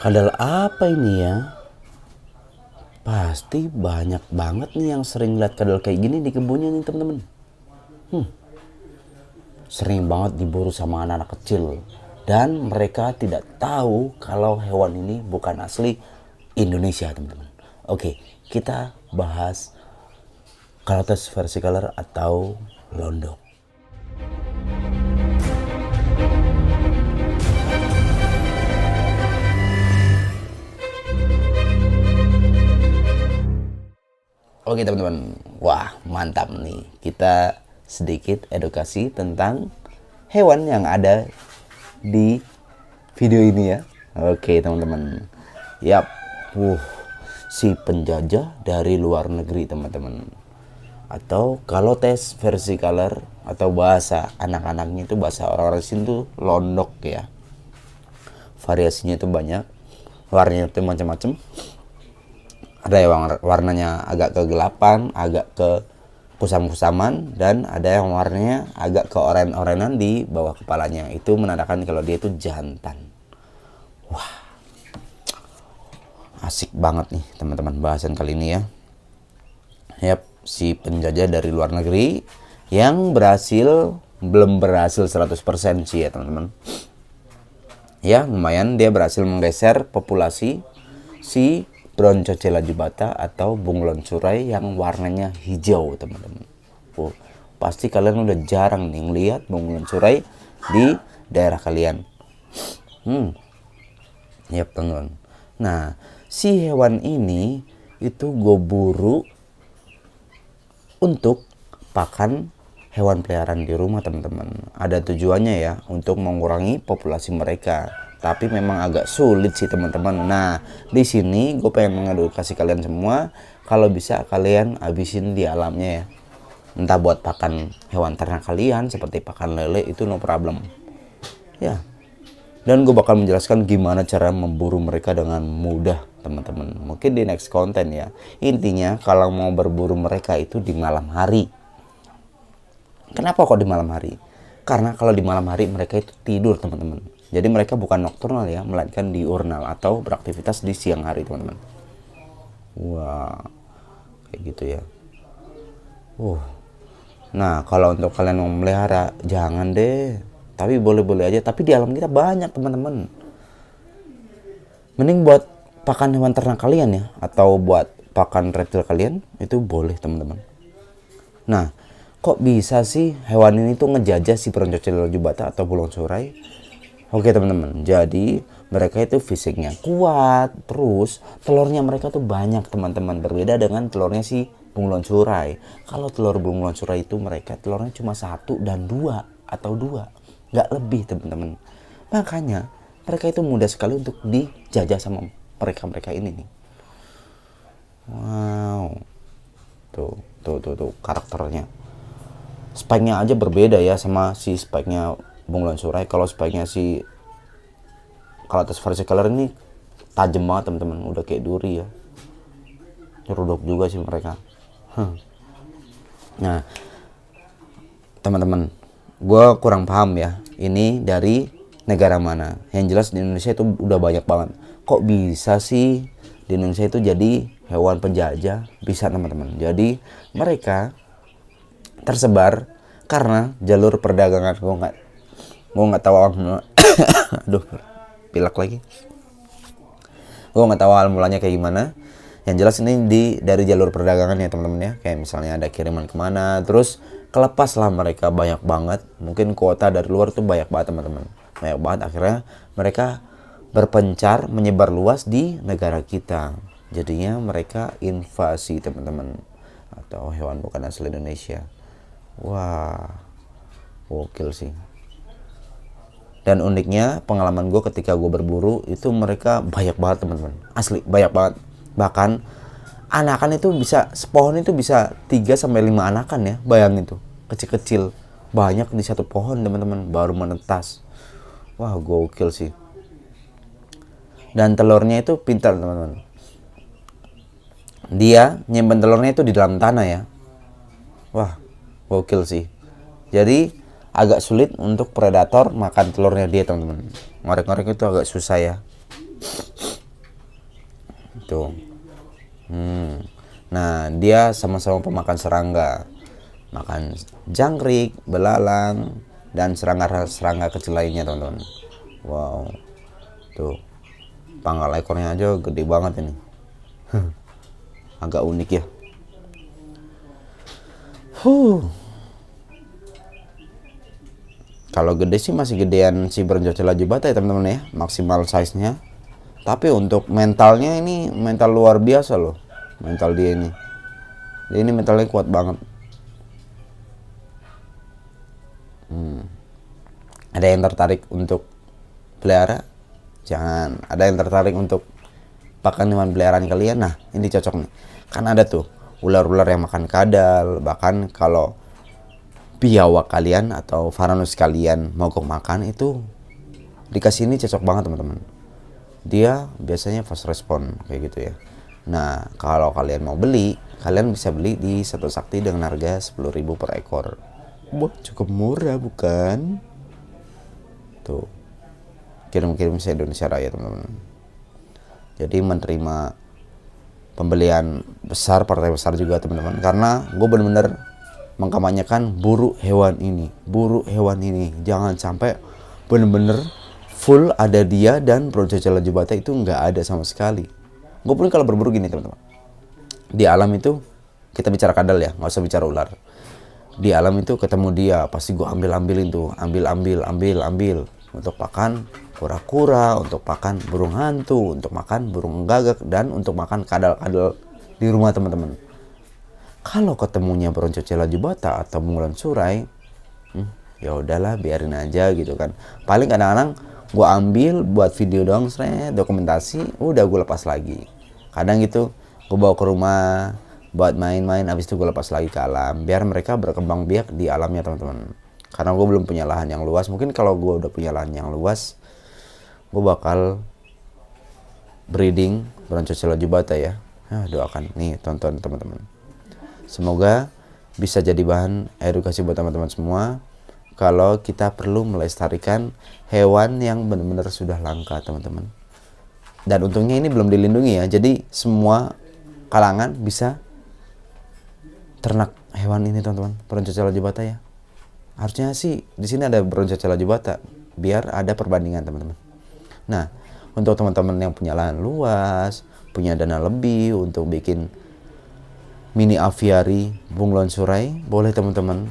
Kadal apa ini ya? Pasti banyak banget nih yang sering lihat kadal kayak gini di kebunnya nih teman-teman. Sering banget diburu sama anak-anak kecil. Dan mereka tidak tahu kalau hewan ini bukan asli Indonesia teman-teman. Oke, kita bahas Calotes versicolor atau londok. Oke teman-teman, wah mantap nih. Kita sedikit edukasi tentang hewan yang ada di video ini ya. Oke teman-teman. Yap, si penjajah dari luar negeri teman-teman. Atau Calotes versicolor atau bahasa anak-anaknya itu bahasa orang-orang sini tuh londok ya. Variasinya itu banyak, warnanya itu macam-macam. Ada yang warnanya agak kegelapan, agak ke kusam-kusaman, dan ada yang warnanya agak ke oren-orenan di bawah kepalanya. Itu menandakan kalau dia itu jantan. Wah, asik banget nih teman-teman bahasan kali ini ya. Yap, si penjajah dari luar negeri yang belum berhasil 100% sih ya teman-teman. Ya, lumayan dia berhasil menggeser populasi si Broncocela jubata atau bunglon surai yang warnanya hijau teman-teman. Pasti kalian udah jarang nih ngeliat bunglon surai di daerah kalian. Yap teman-teman. Nah, si hewan ini itu gue buru untuk pakan hewan peliharaan di rumah teman-teman. Ada tujuannya ya, untuk mengurangi populasi mereka. Tapi memang agak sulit sih teman-teman. Nah, di sini gue pengen mengedukasi kalian semua, kalau bisa kalian habisin di alamnya ya. Entah buat pakan hewan ternak kalian seperti pakan lele, itu no problem. Ya. Dan gue bakal menjelaskan gimana cara memburu mereka dengan mudah teman-teman. Mungkin di next konten ya. Intinya kalau mau berburu mereka itu di malam hari. Kenapa kok di malam hari? Karena kalau di malam hari mereka itu tidur teman-teman. Jadi mereka bukan nokturnal ya, melainkan diurnal atau beraktivitas di siang hari teman-teman. Wah, kayak gitu ya. Nah, kalau untuk kalian mau melihara, jangan deh. Tapi boleh-boleh aja. Tapi di alam kita banyak teman-teman. Mending buat pakan hewan ternak kalian ya, atau buat pakan reptil kalian, itu boleh teman-teman. Nah, kok bisa sih hewan ini tuh ngejajah si Broncocela jubata atau bunglon surai? Oke teman-teman, jadi mereka itu fisiknya kuat, terus telurnya mereka tuh banyak teman-teman. Berbeda dengan telurnya si bunglon surai. Kalau telur bunglon surai itu mereka telurnya cuma 1 dan 2 atau 2, nggak lebih teman-teman. Makanya mereka itu mudah sekali untuk dijajah sama mereka ini nih. Wow, tuh karakternya. Spike-nya aja berbeda ya sama si spike-nya bunglon surai. Kalau spike-nya si Calotes versicolor ini tajam banget teman-teman, udah kayak duri ya. Nyeruduk juga sih mereka. Nah, teman-teman, gue kurang paham ya, ini dari negara mana. Yang jelas di Indonesia itu udah banyak banget. Kok bisa sih di Indonesia itu jadi hewan penjajah? Bisa teman-teman. Jadi mereka tersebar karena jalur perdagangan. Gue nggak tahu aduh, pilek lagi. Gue nggak tahu awal mulanya kayak gimana. Yang jelas ini dari jalur perdagangan ya teman-teman ya. Kayak misalnya ada kiriman kemana, terus kelepas lah mereka banyak banget. Mungkin kuota dari luar tuh banyak banget teman-teman. Banyak banget, akhirnya mereka berpencar menyebar luas di negara kita. Jadinya mereka invasi teman-teman, atau hewan bukan asli Indonesia. Wah, gokil sih. Dan uniknya pengalaman gue ketika gue berburu itu mereka banyak banget teman-teman, asli banyak banget. Bahkan anakan itu bisa, sepohon itu bisa 3-5 anakan ya, bayangin tuh, kecil-kecil banyak di satu pohon teman-teman, baru menetas. Wah, gokil sih. Dan telurnya itu pintar teman-teman, dia nyimpen telurnya itu di dalam tanah ya. Wah, gokil sih. Jadi agak sulit untuk predator makan telurnya dia teman-teman. Ngorek-ngorek itu agak susah ya. tuh. Nah, dia sama-sama pemakan serangga, makan jangkrik, belalang, dan serangga kecil lainnya teman-teman. Wow, tuh pangkal ekornya aja gede banget ini. Agak unik ya. Kalau gede sih masih gedean si Bronchocela jubata ya teman-teman ya, maksimal size nya. Tapi untuk mentalnya ini mental luar biasa loh, mental dia ini. Dia ini mentalnya kuat banget. Ada yang tertarik untuk pelihara? Jangan. Ada yang tertarik untuk pakan hewan peliharaan kalian? Nah, ini cocok nih. Kan ada tuh ular-ular yang makan kadal. Bahkan kalau biawak kalian atau varanus kalian mogok makan, itu dikasih ini cocok banget teman-teman. Dia biasanya fast respon kayak gitu ya. Nah, kalau kalian mau beli, kalian bisa beli di Satu Sakti dengan harga 10.000 per ekor. Wah, cukup murah bukan? Tuh, kirim-kirim se Indonesia Raya teman-teman. Jadi menerima pembelian besar, partai besar juga teman-teman, karena gue bener-bener mengkampanyekan buru hewan ini, jangan sampai bener-bener full ada dia dan Bronchocela jubata itu nggak ada sama sekali. Gue pun kalau berburu gini teman-teman, di alam itu kita bicara kadal ya, nggak usah bicara ular. Di alam itu ketemu dia pasti gue ambil-ambilin tuh, ambil untuk pakan kura-kura, untuk pakan burung hantu, untuk makan burung gagak, dan untuk makan kadal-kadal di rumah teman-teman. Kalau ketemunya Bronchocela jubata atau bunglon surai, ya udahlah biarin aja gitu kan. Paling kadang-kadang gue ambil buat video doang, dokumentasi, udah gue lepas lagi. Kadang gitu gue bawa ke rumah buat main-main, habis itu gue lepas lagi ke alam biar mereka berkembang biak di alamnya teman-teman. Karena gue belum punya lahan yang luas. Mungkin kalau gue udah punya lahan yang luas, gue bakal breeding Bronchocela jubata ya. Doakan nih, tonton teman-teman. Semoga bisa jadi bahan edukasi buat teman-teman semua. Kalau kita perlu melestarikan hewan yang benar-benar sudah langka teman-teman. Dan untungnya ini belum dilindungi ya. Jadi semua kalangan bisa ternak hewan ini teman-teman, Bronchocela jubata ya. Harusnya sih di sini ada Bronchocela jubata biar ada perbandingan teman-teman. Nah, untuk teman-teman yang punya lahan luas, punya dana lebih untuk bikin mini aviary bunglon surai, boleh teman-teman.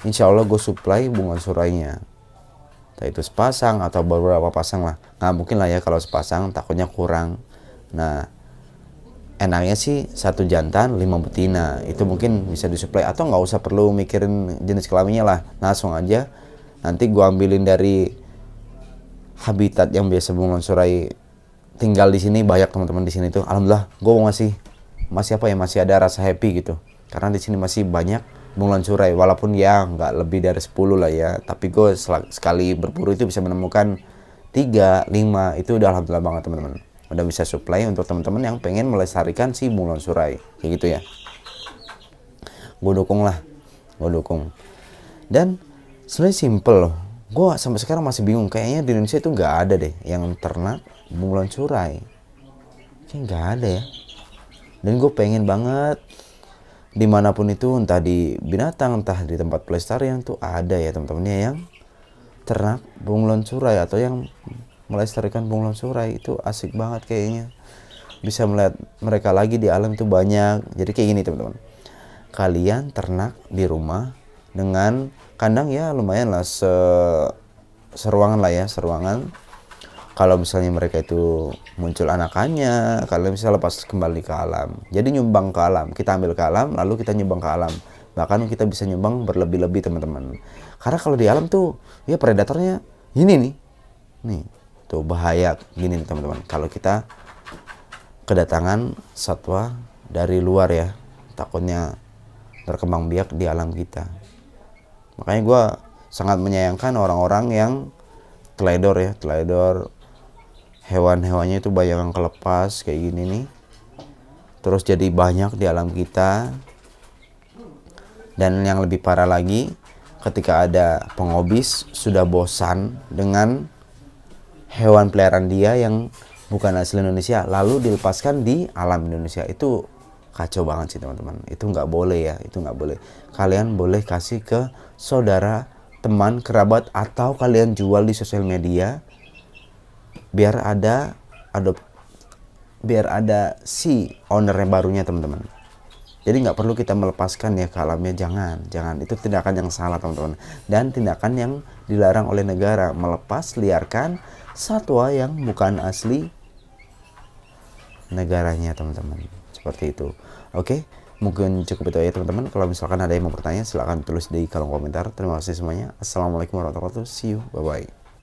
Insya Allah gue supply bunglon surainya. Entah itu sepasang atau beberapa pasang lah. Nggak mungkin lah ya kalau sepasang, takutnya kurang. Nah, enaknya sih satu jantan 5 betina. Itu mungkin bisa disuplai, atau nggak usah perlu mikirin jenis kelaminnya lah. Langsung aja nanti gue ambilin dari habitat yang biasa bunglon surai tinggal di sini. Banyak teman-teman di sini tuh. Alhamdulillah, gue masih ada rasa happy gitu. Karena di sini masih banyak bunglon surai, walaupun ya nggak lebih dari 10 lah ya, tapi gue sekali berburu itu bisa menemukan 3, 5, itu udah alhamdulillah banget teman-teman. Udah bisa supply untuk teman-teman yang pengen melestarikan si bunglon surai kayak gitu ya. Gue dukung. Dan sebenarnya simple loh. Gue sampai sekarang masih bingung, kayaknya di Indonesia itu nggak ada deh yang ternak bunglon surai, kayak nggak ada ya. Dan gue pengen banget dimanapun itu, entah di binatang, entah di tempat pelestarian tuh ada ya teman-temannya yang ternak bunglon surai atau yang melestarikan bunglon surai. Itu asik banget kayaknya, bisa melihat mereka lagi di alam itu banyak. Jadi kayak gini teman-teman, kalian ternak di rumah dengan kandang ya lumayan lah, seruangan lah ya, seruangan. Kalau misalnya mereka itu muncul anakannya, kalian bisa lepas kembali ke alam. Jadi nyumbang ke alam, kita ambil ke alam, lalu kita nyumbang ke alam. Bahkan kita bisa nyumbang berlebih-lebih teman-teman. Karena kalau di alam tuh, ya predatornya ini nih, tuh bahaya gini nih teman-teman. Kalau kita kedatangan satwa dari luar ya, takutnya berkembang biak di alam kita. Makanya gue sangat menyayangkan orang-orang yang teledor hewan-hewannya itu banyak yang kelepas kayak gini nih, terus jadi banyak di alam kita. Dan yang lebih parah lagi, ketika ada pengobis sudah bosan dengan hewan peliharaan dia yang bukan asli Indonesia lalu dilepaskan di alam Indonesia, itu kacau banget sih teman-teman. Itu nggak boleh ya, itu nggak boleh. Kalian boleh kasih ke saudara, teman, kerabat, atau kalian jual di sosial media biar ada biar ada si ownernya barunya teman-teman. Jadi nggak perlu kita melepaskan ya ke alamnya, jangan. Itu tindakan yang salah teman-teman, dan tindakan yang dilarang oleh negara, melepas liarkan satwa yang bukan asli negaranya teman-teman, seperti itu. Oke, mungkin cukup itu ya teman-teman. Kalau misalkan ada yang mau bertanya silahkan tulis di kolom komentar. Terima kasih semuanya. Assalamualaikum warahmatullahi wabarakatuh. See you, bye bye.